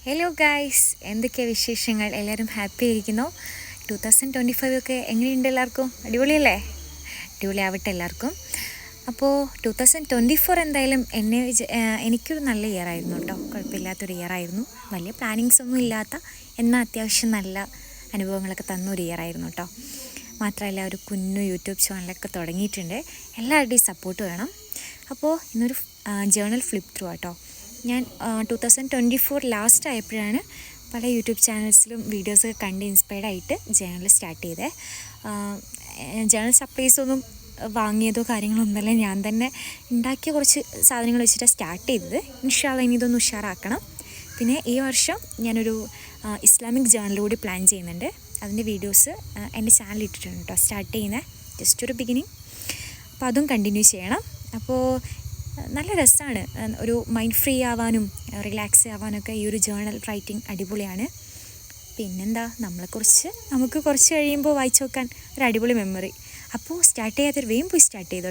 Hello guys, എന്തൊക്കെയാണ് വിശേഷങ്ങൾ? എല്ലാവരും ഹാപ്പി ആയിരിക്കുന്നോ? 2025 ഒക്കെ എങ്ങനെയുണ്ട്? എല്ലാവർക്കും അടിപൊളിയല്ലേ? അടിപൊളിയാവട്ടെ എല്ലാവർക്കും. അപ്പോൾ 2024 എന്തായാലും എനിക്കൊരു നല്ല ഇയർ ആയിരുന്നു കേട്ടോ. കുഴപ്പമില്ലാത്തൊരു ഇയർ ആയിരുന്നു. വലിയ പ്ലാനിങ്സ് ഒന്നും ഇല്ലാത്ത, എന്നാൽ അത്യാവശ്യം നല്ല അനുഭവങ്ങളൊക്കെ തന്നൊരു ഇയർ ആയിരുന്നു കേട്ടോ. മാത്രമല്ല, ഒരു കുഞ്ഞു യൂട്യൂബ് ചാനലൊക്കെ തുടങ്ങിയിട്ടുണ്ട്. എല്ലാവരുടെയും സപ്പോർട്ട് വേണം. അപ്പോൾ ഇന്നൊരു ജേണൽ ഫ്ലിപ്പ് ത്രൂ കേട്ടോ. ഞാൻ 2024 ലാസ്റ്റ് ആയപ്പോഴാണ് പല യൂട്യൂബ് ചാനൽസിലും വീഡിയോസൊക്കെ കണ്ട് ഇൻസ്പയർഡ് ആയിട്ട് ജേണൽ സ്റ്റാർട്ട് ചെയ്തത്. ജേണൽ സപ്ലൈസ് ഒന്നും വാങ്ങിയതോ കാര്യങ്ങളോ ഒന്നുമല്ല, ഞാൻ തന്നെ ഉണ്ടാക്കിയ കുറച്ച് സാധനങ്ങൾ വെച്ചിട്ടാണ് സ്റ്റാർട്ട് ചെയ്തത്. ഇൻഷാ അല്ലാഹ് ഇനി ഇതൊന്ന് ഉഷാറാക്കണം. പിന്നെ ഈ വർഷം ഞാനൊരു ഇസ്ലാമിക് ജേണൽ കൂടി പ്ലാൻ ചെയ്യുന്നുണ്ട്. അതിൻ്റെ വീഡിയോസ് എൻ്റെ ചാനലിൽ ഇട്ടിട്ടുണ്ട് കേട്ടോ. സ്റ്റാർട്ട് ചെയ്യുന്ന ജസ്റ്റ് ഒരു ബിഗിനിങ്, അപ്പോൾ അതും കണ്ടിന്യൂ ചെയ്യണം. അപ്പോൾ നല്ല രസമാണ്. ഒരു മൈൻഡ് ഫ്രീ ആവാനും റിലാക്സ് ആവാനൊക്കെ ഈ ഒരു ജേണൽ റൈറ്റിംഗ് അടിപൊളിയാണ്. പിന്നെന്താ, നമുക്ക് കുറച്ച് കഴിയുമ്പോൾ വായിച്ചു നോക്കാൻ ഒരു അടിപൊളി മെമ്മറി. അപ്പോൾ സ്റ്റാർട്ട് ചെയ്യാത്തൊരു വേഗം പോയി സ്റ്റാർട്ട് ചെയ്തോ.